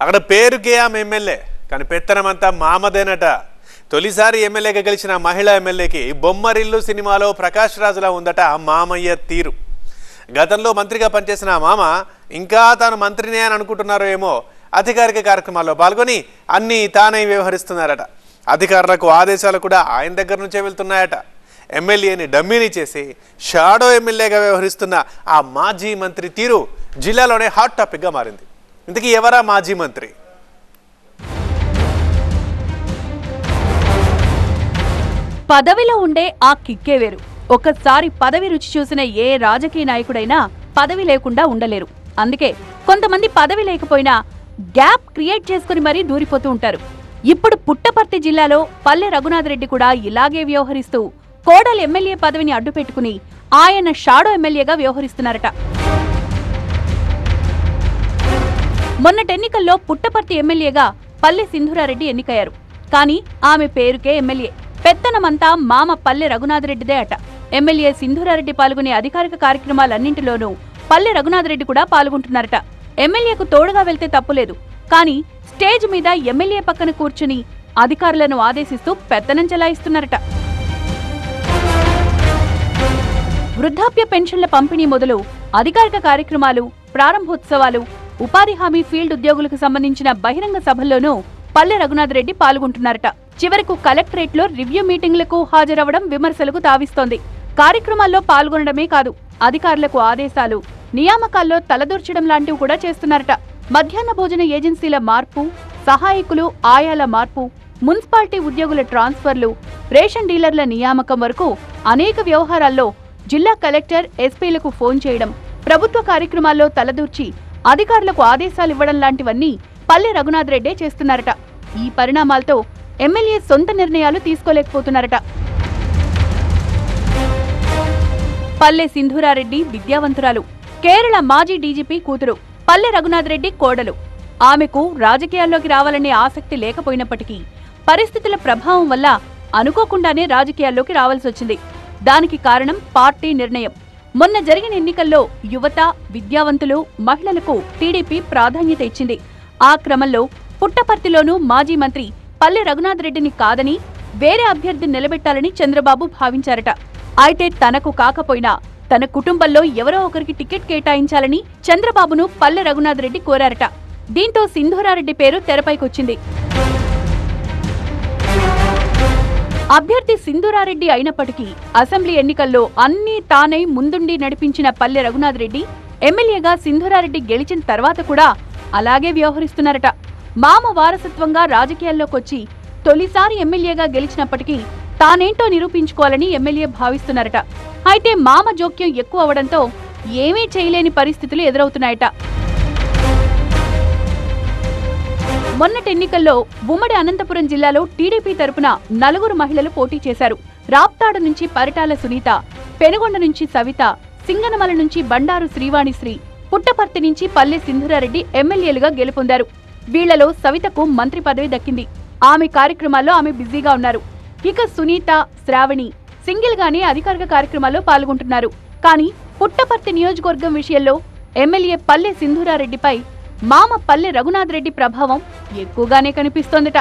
అక్కడ పేరుకే ఆమె ఎమ్మెల్యే కానీ పెత్తనమంతా మామదేనట. తొలిసారి ఎమ్మెల్యేగా గెలిచిన మహిళా ఎమ్మెల్యేకి బొమ్మరిల్లు సినిమాలో ప్రకాష్ రాజులా ఉందట మామయ్య తీరు. గతంలో మంత్రిగా పనిచేసిన మామ ఇంకా తాను మంత్రినే అని అనుకుంటున్నారో ఏమో అధికారిక కార్యక్రమాల్లో పాల్గొని అన్నీ తానే వ్యవహరిస్తున్నారట. అధికారులకు ఆదేశాలు కూడా ఆయన దగ్గర నుంచే వెళ్తున్నాయట. ఎమ్మెల్యేని డమ్మీని చేసి షాడో ఎమ్మెల్యేగా వ్యవహరిస్తున్న ఆ మాజీ మంత్రి తీరు జిల్లాలోనే హాట్ టాపిక్గా మారింది. ఇంతకీ ఎవరా మాజీ మంత్రి? పదవిలో ఉండే ఆ కిక్కే వేరు. ఒక్కసారి పదవి రుచి చూసిన ఏ రాజకీయ నాయకుడైనా పదవి లేకుండా ఉండలేరు. అందుకే కొంతమంది పదవి లేకపోయినా గ్యాప్ క్రియేట్ చేసుకుని మరీ దూరిపోతూ ఉంటారు. ఇప్పుడు పుట్టపర్తి జిల్లాలో పల్లె రఘునాథ్ రెడ్డి కూడా ఇలాగే వ్యవహరిస్తూ కోడలి ఎమ్మెల్యే పదవిని అడ్డుపెట్టుకుని ఆయన షాడో ఎమ్మెల్యేగా వ్యవహరిస్తున్నారట. మొన్నటెన్నికల్లో పుట్టపర్తి ఎమ్మెల్యేగా పల్లె సింధూరారెడ్డి ఎన్నికయ్యారు. కానీ ఆమె పేరుకే ఎమ్మెల్యే. పెత్తనమంతా మామ పల్లె రఘునాథ్ రెడ్డిదే అట. ఎమ్మెల్యే సింధూరారెడ్డి పాల్గొనే అధికారిక కార్యక్రమాలన్నింటిలోనూ పల్లె రఘునాథ్ రెడ్డి కూడా పాల్గొంటున్నారట. ఎమ్మెల్యేకు తోడుగా వెళ్తే తప్పులేదు, కానీ స్టేజ్ మీద ఎమ్మెల్యే పక్కన కూర్చుని అధికారులను ఆదేశిస్తూ పెత్తనం చెలాయిస్తున్నారట. వృద్ధాప్య పెన్షన్ల పంపిణీ మొదలు అధికారిక కార్యక్రమాలు, ప్రారంభోత్సవాలు, ఉపాధి హామీ ఫీల్డ్ ఉద్యోగులకు సంబంధించిన బహిరంగ సభల్లోనూ పల్లె రఘునాథ్ రెడ్డి పాల్గొంటున్నారట. చివరకు కలెక్టరేట్లో రివ్యూ మీటింగ్లకు హాజరవడం విమర్శలకు తావిస్తోంది. కార్యక్రమాల్లో పాల్గొనడమే కాదు, అధికారులకు ఆదేశాలు, నియామకాల్లో తలదూర్చడం లాంటివి కూడా చేస్తున్నారట. మధ్యాహ్న భోజన ఏజెన్సీల మార్పు, సహాయకులు, ఆయాల మార్పు, మున్సిపాలిటీ ఉద్యోగుల ట్రాన్స్ఫర్లు, రేషన్ డీలర్ల నియామకం వరకు అనేక వ్యవహారాల్లో జిల్లా కలెక్టర్, ఎస్పీలకు ఫోన్ చేయడం, ప్రభుత్వ కార్యక్రమాల్లో తలదూర్చి అధికారులకు ఆదేశాలివ్వడం లాంటివన్నీ పల్లె రఘునాథ్ రెడ్డే చేస్తున్నారట. ఈ పరిణామాలతో ఎమ్మెల్యే సొంత నిర్ణయాలు తీసుకోలేకపోతున్నారట. పల్లె సింధూరారెడ్డి విద్యావంతురాలు, కేరళ మాజీ డీజీపీ కూతురు. పల్లె రఘునాథ్ రెడ్డి కోడలు. ఆమెకు రాజకీయాల్లోకి రావాలనే ఆసక్తి లేకపోయినప్పటికీ పరిస్థితుల ప్రభావం వల్ల అనుకోకుండానే రాజకీయాల్లోకి రావాల్సొచ్చింది. దానికి కారణం పార్టీ నిర్ణయం. మొన్న జరిగిన ఎన్నికల్లో యువత, విద్యావంతులు, మహిళలకు టీడీపీ ప్రాధాన్యత ఇచ్చింది. ఆ క్రమంలో పుట్టపర్తిలోనూ మాజీ మంత్రి పల్లె రఘునాథ్ రెడ్డిని కాదని వేరే అభ్యర్థిని నిలబెట్టాలని చంద్రబాబు భావించారట. అయితే తనకు కాకపోయినా తన కుటుంబంలో ఎవరో ఒకరికి టికెట్ కేటాయించాలని చంద్రబాబును పల్లె రఘునాథ్ రెడ్డి కోరారట. దీంతో సింధూరారెడ్డి పేరు తెరపైకొచ్చింది. అభ్యర్థి సింధూరారెడ్డి అయినప్పటికీ అసెంబ్లీ ఎన్నికల్లో అన్నీ తానై ముందుండి నడిపించిన పల్లె రఘునాథ్ రెడ్డి ఎమ్మెల్యేగా సింధూరారెడ్డి గెలిచిన తర్వాత కూడా అలాగే వ్యవహరిస్తున్నారట. మామ వారసత్వంగా రాజకీయాల్లోకొచ్చి తొలిసారి ఎమ్మెల్యేగా గెలిచినప్పటికీ తానేంటో నిరూపించుకోవాలని ఎమ్మెల్యే భావిస్తున్నారట. అయితే మామ జోక్యం ఎక్కువ అవడంతో ఏమీ చేయలేని పరిస్థితులు ఎదురవుతున్నాయట. మొన్నటి ఎన్నికల్లో ఉమ్మడి అనంతపురం జిల్లాలో టీడీపీ తరపున 4 మహిళలు పోటీ చేశారు. రాప్తాడు నుంచి పరిటాల సునీత, పెనుగొండ నుంచి సవిత, సింగనమల నుంచి బండారు శ్రీవాణిశ్రీ, పుట్టపర్తి నుంచి పల్లె సింధూరారెడ్డి ఎమ్మెల్యేలుగా గెలుపొందారు. వీళ్లలో సవితకు మంత్రి పదవి దక్కింది. ఆమె కార్యక్రమాల్లో ఆమె బిజీగా ఉన్నారు. ఇక సునీత, శ్రావణి సింగిల్ గానే అధికారిక కార్యక్రమాల్లో పాల్గొంటున్నారు. కానీ పుట్టపర్తి నియోజకవర్గం విషయంలో ఎమ్మెల్యే పల్లె సింధూరారెడ్డిపై మామ పల్లె రఘునాథ్ రెడ్డి ప్రభావం ఎక్కువగానే కనిపిస్తోందట.